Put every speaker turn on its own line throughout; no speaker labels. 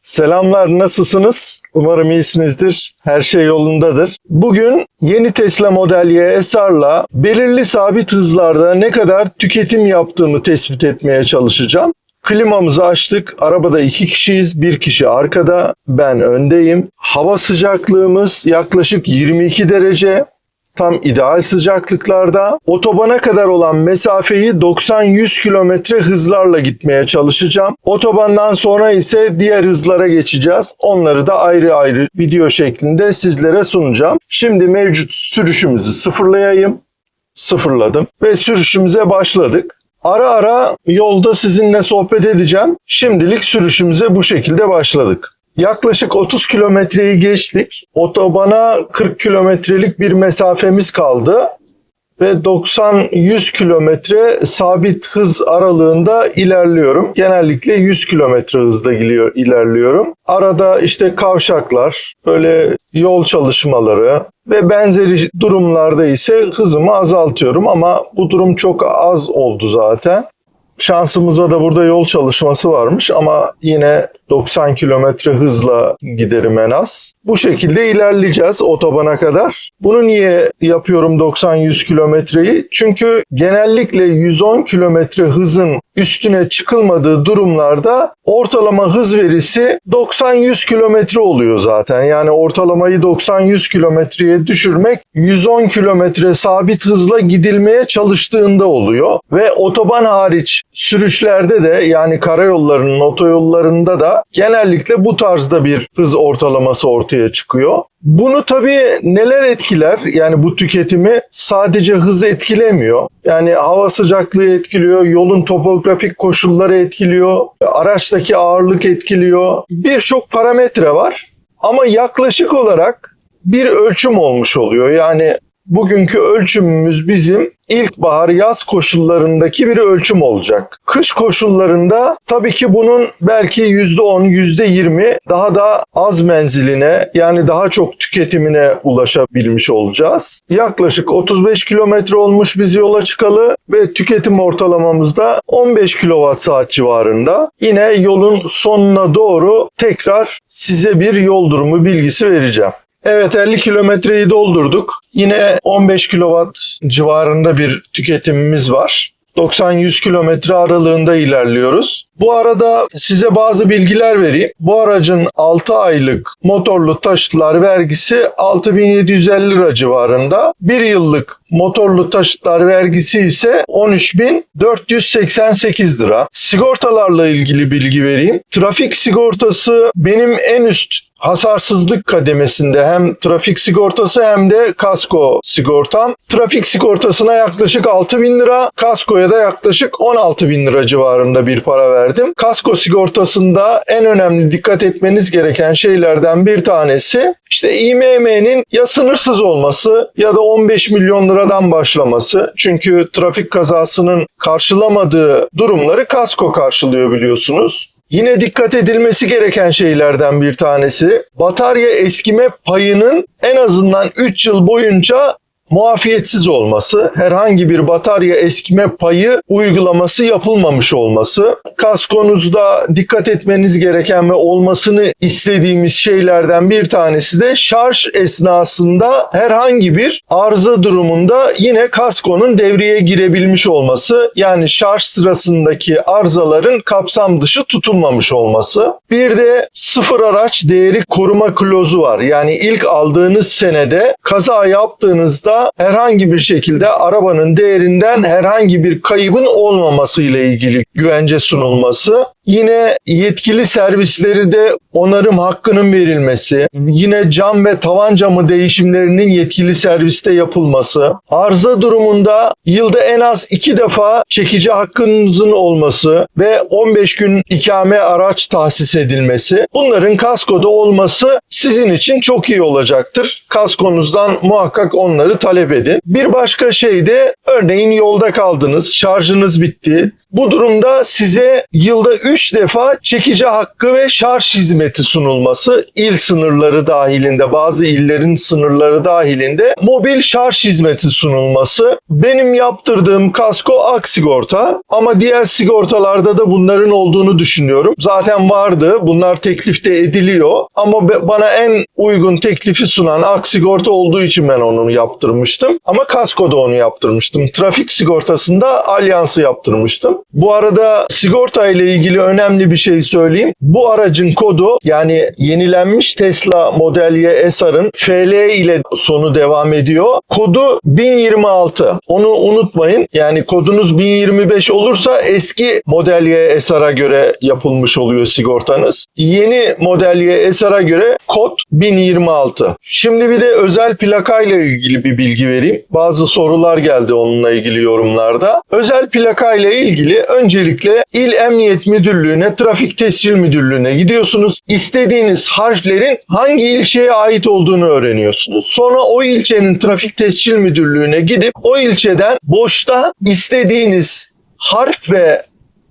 Selamlar, nasılsınız? Umarım iyisinizdir. Her şey yolundadır. Bugün yeni Tesla Model Y SR'la belirli sabit hızlarda ne kadar tüketim yaptığımı tespit etmeye çalışacağım. Klimamızı açtık. Arabada 2 kişiyiz. Bir kişi arkada. Ben öndeyim. Hava sıcaklığımız yaklaşık 22 derece. Tam ideal sıcaklıklarda. Otobana kadar olan mesafeyi 90-100 kilometre hızlarla gitmeye çalışacağım. Otobandan sonra ise diğer hızlara geçeceğiz. Onları da ayrı ayrı video şeklinde sizlere sunacağım. Şimdi mevcut sürüşümüzü sıfırlayayım. Sıfırladım ve sürüşümüze başladık. Ara ara yolda sizinle sohbet edeceğim. Şimdilik sürüşümüze bu şekilde başladık. Yaklaşık 30 kilometreyi geçtik. Otobana 40 kilometrelik bir mesafemiz kaldı. Ve 90-100 kilometre sabit hız aralığında ilerliyorum. Genellikle 100 kilometre hızda ilerliyorum. Arada işte kavşaklar, böyle yol çalışmaları ve benzeri durumlarda ise hızımı azaltıyorum. Ama bu durum çok az oldu zaten. Şansımıza da burada yol çalışması varmış ama yine 90 kilometre hızla giderim en az. Bu şekilde ilerleyeceğiz otobana kadar. Bunu niye yapıyorum 90-100 kilometreyi? Çünkü genellikle 110 kilometre hızın üstüne çıkılmadığı durumlarda ortalama hız verisi 90-100 kilometre oluyor zaten. Yani ortalamayı 90-100 kilometreye düşürmek 110 kilometre sabit hızla gidilmeye çalıştığında oluyor. Ve otoban hariç sürüşlerde de yani karayollarının, otoyollarında da genellikle bu tarzda bir hız ortalaması ortaya çıkıyor. Bunu tabii neler etkiler? Yani bu tüketimi sadece hız etkilemiyor. Yani hava sıcaklığı etkiliyor, yolun topografik koşulları etkiliyor, araçtaki ağırlık etkiliyor. Birçok parametre var ama yaklaşık olarak bir ölçüm olmuş oluyor. Yani bugünkü ölçümümüz bizim ilkbahar yaz koşullarındaki bir ölçüm olacak. Kış koşullarında tabii ki bunun belki %10, %20 daha da az menziline yani daha çok tüketimine ulaşabilmiş olacağız. Yaklaşık 35 kilometre olmuş biz yola çıkalı ve tüketim ortalamamız da 15 kWh civarında. Yine yolun sonuna doğru tekrar size bir yol durumu bilgisi vereceğim. Evet 50 kilometreyi doldurduk. Yine 15 kW civarında bir tüketimimiz var. 90-100 kilometre aralığında ilerliyoruz. Bu arada size bazı bilgiler vereyim. Bu aracın 6 aylık motorlu taşıtlar vergisi 6.750 lira civarında. 1 yıllık motorlu taşıtlar vergisi ise 13.488 lira. Sigortalarla ilgili bilgi vereyim. Trafik sigortası benim en üst hasarsızlık kademesinde hem trafik sigortası hem de kasko sigortam. Trafik sigortasına yaklaşık 6.000 lira, kaskoya da yaklaşık 16.000 lira civarında bir para verdim. Kasko sigortasında en önemli dikkat etmeniz gereken şeylerden bir tanesi işte İMM'nin ya sınırsız olması ya da 15 milyon liradan başlaması. Çünkü trafik kazasının karşılamadığı durumları kasko karşılıyor biliyorsunuz. Yine dikkat edilmesi gereken şeylerden bir tanesi batarya eskime payının en azından 3 yıl boyunca muafiyetsiz olması, herhangi bir batarya eskime payı uygulaması yapılmamış olması, kaskonuzda dikkat etmeniz gereken ve olmasını istediğimiz şeylerden bir tanesi de şarj esnasında herhangi bir arıza durumunda yine kaskonun devreye girebilmiş olması, yani şarj sırasındaki arızaların kapsam dışı tutulmamış olması. Bir de sıfır araç değeri koruma klozu var. Yani ilk aldığınız senede kaza yaptığınızda herhangi bir şekilde arabanın değerinden herhangi bir kaybın olmaması ile ilgili güvence sunulması. Yine yetkili servisleri de onarım hakkının verilmesi, yine cam ve tavan camı değişimlerinin yetkili serviste yapılması, arıza durumunda yılda en az 2 defa çekici hakkınızın olması ve 15 gün ikame araç tahsis edilmesi. Bunların kaskoda olması sizin için çok iyi olacaktır. Kaskonuzdan muhakkak onları talep edin. Bir başka şey de örneğin yolda kaldınız, şarjınız bitti. Bu durumda size yılda 3 defa çekici hakkı ve şarj hizmeti sunulması, il sınırları dahilinde, bazı illerin sınırları dahilinde mobil şarj hizmeti sunulması. Benim yaptırdığım kasko ak sigorta ama diğer sigortalarda da bunların olduğunu düşünüyorum. Zaten vardı. Bunlar teklifte ediliyor ama bana en uygun teklifi sunan ak sigorta olduğu için ben onu yaptırmıştım. Ama kaskoda onu yaptırmıştım. Trafik sigortasında Allianz'ı yaptırmıştım. Bu arada sigorta ile ilgili önemli bir şey söyleyeyim. Bu aracın kodu, yani yenilenmiş Tesla Model Y SR'ın FL ile sonu devam ediyor. Kodu 1026. Onu unutmayın. Yani kodunuz 1025 olursa eski Model Y SR'a göre yapılmış oluyor sigortanız. Yeni Model Y SR'a göre kod 1026. Şimdi bir de özel plakayla ilgili bir bilgi vereyim. Bazı sorular geldi onunla ilgili yorumlarda. Özel plakayla ilgili öncelikle İl Emniyet Müdürlüğü'ne, Trafik Tescil Müdürlüğü'ne gidiyorsunuz. İstediğiniz harflerin hangi ilçeye ait olduğunu öğreniyorsunuz. Sonra o ilçenin Trafik Tescil Müdürlüğü'ne gidip o ilçeden boşta istediğiniz harf ve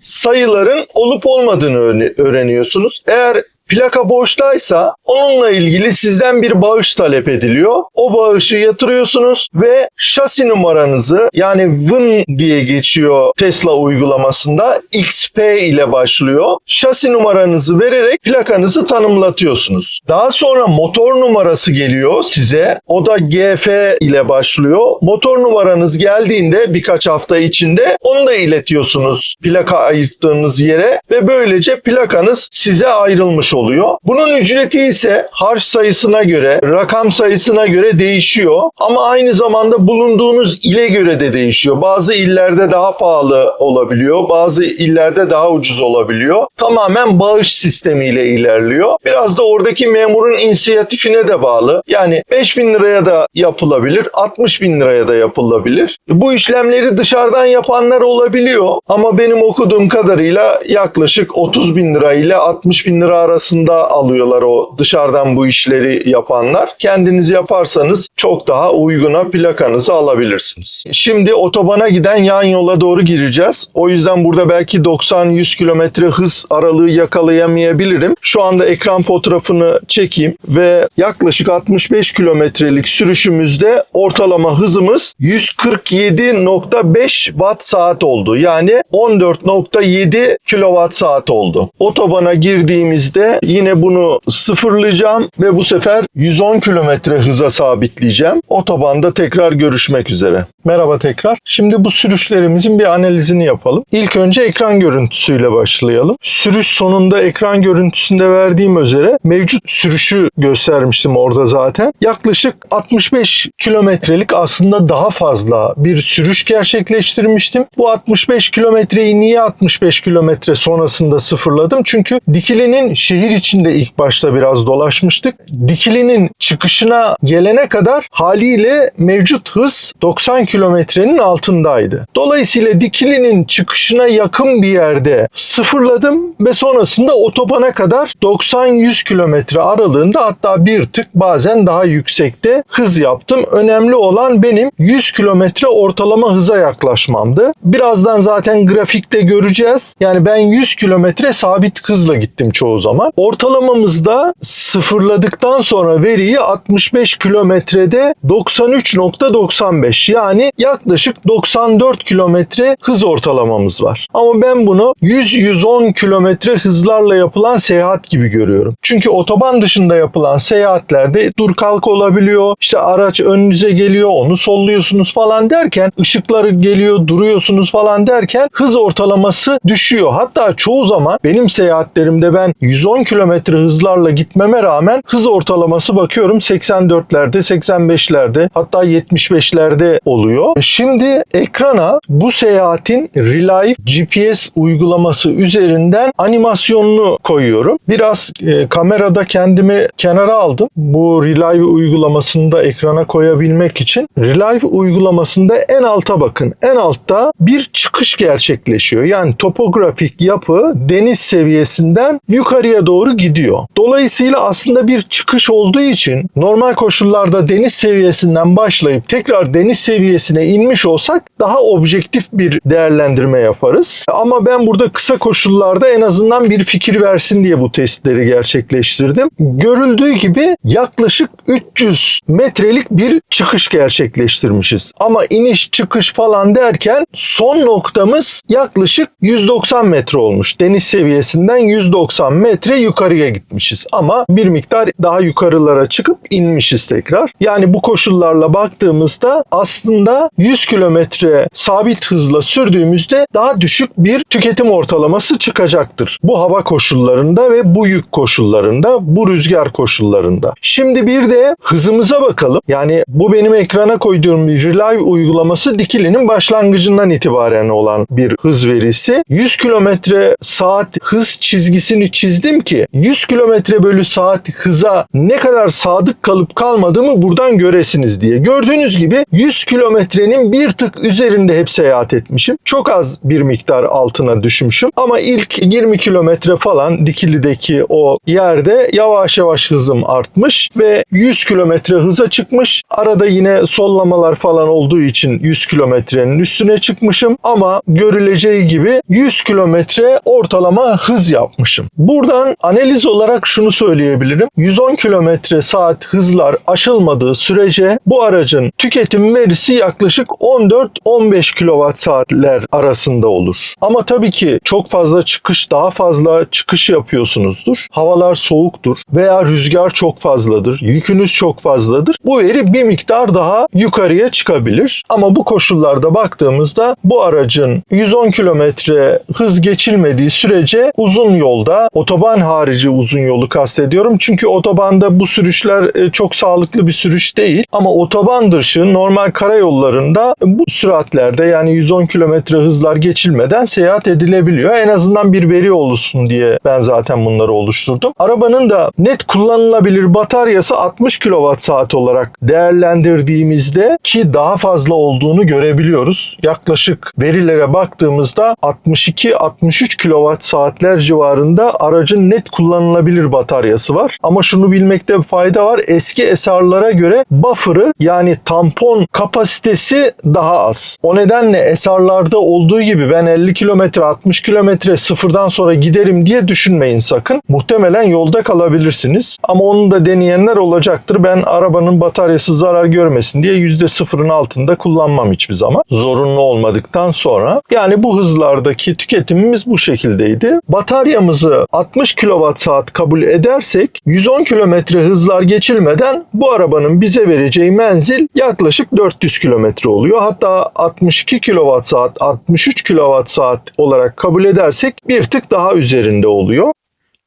sayıların olup olmadığını öğreniyorsunuz. Eğer plaka boştaysa onunla ilgili sizden bir bağış talep ediliyor. O bağışı yatırıyorsunuz ve şasi numaranızı, yani VIN diye geçiyor Tesla uygulamasında, XP ile başlıyor. Şasi numaranızı vererek plakanızı tanımlatıyorsunuz. Daha sonra motor numarası geliyor size. O da GF ile başlıyor. Motor numaranız geldiğinde birkaç hafta içinde onu da iletiyorsunuz plaka ayırttığınız yere ve böylece plakanız size ayrılmış oluyor. Bunun ücreti ise harf sayısına göre, rakam sayısına göre değişiyor. Ama aynı zamanda bulunduğunuz ile göre de değişiyor. Bazı illerde daha pahalı olabiliyor, bazı illerde daha ucuz olabiliyor. Tamamen bağış sistemiyle ilerliyor. Biraz da oradaki memurun inisiyatifine de bağlı. Yani 5.000 liraya da yapılabilir, 60.000 liraya da yapılabilir. Bu işlemleri dışarıdan yapanlar olabiliyor. Ama benim okuduğum kadarıyla yaklaşık 30.000 lira ile 60.000 lira arasında alıyorlar o dışarıdan bu işleri yapanlar. Kendiniz yaparsanız çok daha uyguna plakanızı alabilirsiniz. Şimdi otobana giden yan yola doğru gireceğiz. O yüzden burada belki 90-100 km hız aralığı yakalayamayabilirim. Şu anda ekran fotoğrafını çekeyim ve yaklaşık 65 kilometrelik sürüşümüzde ortalama hızımız 147.5 watt saat oldu. Yani 14.7 kilowatt saat oldu. Otobana girdiğimizde yine bunu sıfırlayacağım ve bu sefer 110 kilometre hıza sabitleyeceğim. Otobanda tekrar görüşmek üzere. Merhaba tekrar. Şimdi bu sürüşlerimizin bir analizini yapalım. İlk önce ekran görüntüsüyle başlayalım. Sürüş sonunda ekran görüntüsünde verdiğim üzere mevcut sürüşü göstermiştim orada zaten. Yaklaşık 65 kilometrelik, aslında daha fazla bir sürüş gerçekleştirmiştim. Bu 65 kilometreyi niye 65 kilometre sonrasında sıfırladım? Çünkü Dikili'nin şehir içinde ilk başta biraz dolaşmıştık. Dikili'nin çıkışına gelene kadar haliyle mevcut hız 90 kilometrenin altındaydı. Dolayısıyla Dikili'nin çıkışına yakın bir yerde sıfırladım ve sonrasında otobana kadar 90-100 kilometre aralığında, hatta bir tık bazen daha yüksekte hız yaptım. Önemli olan benim 100 kilometre ortalama hıza yaklaşmamdı. Birazdan zaten grafikte göreceğiz. Yani ben 100 kilometre sabit hızla gittim çoğu zaman. Ortalamamızda sıfırladıktan sonra veriyi 65 kilometrede 93.95, yani yaklaşık 94 kilometre hız ortalamamız var. Ama ben bunu 100-110 kilometre hızlarla yapılan seyahat gibi görüyorum. Çünkü otoban dışında yapılan seyahatlerde dur kalk olabiliyor. İşte araç önünüze geliyor, onu solluyorsunuz falan derken, ışıkları geliyor, duruyorsunuz falan derken hız ortalaması düşüyor. Hatta çoğu zaman benim seyahatlerimde ben 110 kilometre hızlarla gitmeme rağmen hız ortalaması bakıyorum 84'lerde, 85'lerde, hatta 75'lerde oluyor. Şimdi ekrana bu seyahatin Relive GPS uygulaması üzerinden animasyonunu koyuyorum. Biraz kamerada kendimi kenara aldım. Bu Relive uygulamasını da ekrana koyabilmek için. Relive uygulamasında en alta bakın. En altta bir çıkış gerçekleşiyor. Yani topografik yapı deniz seviyesinden yukarıya yukarıya doğru gidiyor. Dolayısıyla aslında bir çıkış olduğu için normal koşullarda deniz seviyesinden başlayıp tekrar deniz seviyesine inmiş olsak daha objektif bir değerlendirme yaparız. Ama ben burada kısa koşullarda en azından bir fikir versin diye bu testleri gerçekleştirdim. Görüldüğü gibi yaklaşık 300 metrelik bir çıkış gerçekleştirmişiz. Ama iniş çıkış falan derken son noktamız yaklaşık 190 metre olmuş. Deniz seviyesinden 190 metre yukarıya gitmişiz. Ama bir miktar daha yukarılara çıkıp inmişiz tekrar. Yani bu koşullarla baktığımızda aslında 100 kilometre sabit hızla sürdüğümüzde daha düşük bir tüketim ortalaması çıkacaktır. Bu hava koşullarında ve bu yük koşullarında, bu rüzgar koşullarında. Şimdi bir de hızımıza bakalım. Yani bu benim ekrana koyduğum bir Relive uygulaması Dikili'nin başlangıcından itibaren olan bir hız verisi. 100 kilometre saat hız çizgisini çizdim ki 100 kilometre bölü saat hıza ne kadar sadık kalıp kalmadığımı buradan göresiniz diye. Gördüğünüz gibi 100 kilometrenin bir tık üzerinde hep seyahat etmişim. Çok az bir miktar altına düşmüşüm. Ama ilk 20 kilometre falan Dikili'deki o yerde yavaş yavaş hızım artmış ve 100 kilometre hıza çıkmış. Arada yine sollamalar falan olduğu için 100 kilometrenin üstüne çıkmışım. Ama görüleceği gibi 100 kilometre ortalama hız yapmışım. Buradan analiz olarak şunu söyleyebilirim. 110 kilometre saat hızlar aşılmadığı sürece bu aracın tüketim verisi yaklaşık 14-15 kilowatt saatler arasında olur. Ama tabii ki çok fazla çıkış, daha fazla çıkış yapıyorsunuzdur. Havalar soğuktur veya rüzgar çok fazladır, yükünüz çok fazladır. Bu veri bir miktar daha yukarıya çıkabilir. Ama bu koşullarda baktığımızda bu aracın 110 kilometre hız geçilmediği sürece uzun yolda, otoban harici uzun yolu kastediyorum. Çünkü otobanda bu sürüşler çok sağlıklı bir sürüş değil. Ama otoban dışı normal karayollarında bu süratlerde yani 110 kilometre hızlar geçilmeden seyahat edilebiliyor. En azından bir veri oluşsun diye ben zaten bunları oluşturdum. Arabanın da net kullanılabilir bataryası 60 kWh saat olarak değerlendirdiğimizde ki daha fazla olduğunu görebiliyoruz. Yaklaşık verilere baktığımızda 62-63 kWh saatler civarında aracın net kullanılabilir bataryası var. Ama şunu bilmekte fayda var. Eski SR'lara göre buffer'ı yani tampon kapasitesi daha az. O nedenle SR'larda olduğu gibi ben 50 kilometre 60 kilometre sıfırdan sonra giderim diye düşünmeyin sakın. Muhtemelen yolda kalabilirsiniz. Ama onu da deneyenler olacaktır. Ben arabanın bataryası zarar görmesin diye %0'ın altında kullanmam hiçbir zaman. Zorunlu olmadıktan sonra. Yani bu hızlardaki tüketimimiz bu şekildeydi. Bataryamızı 60 kWh kabul edersek 110 kilometre hızlar geçilmeden bu arabanın bize vereceği menzil yaklaşık 400 kilometre oluyor. Hatta 62 kWh 63 kWh olarak kabul edersek bir tık daha üzerinde oluyor.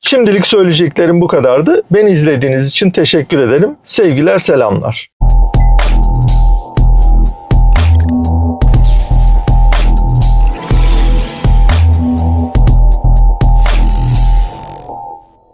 Şimdilik söyleyeceklerim bu kadardı. Beni izlediğiniz için teşekkür ederim. Sevgiler, selamlar.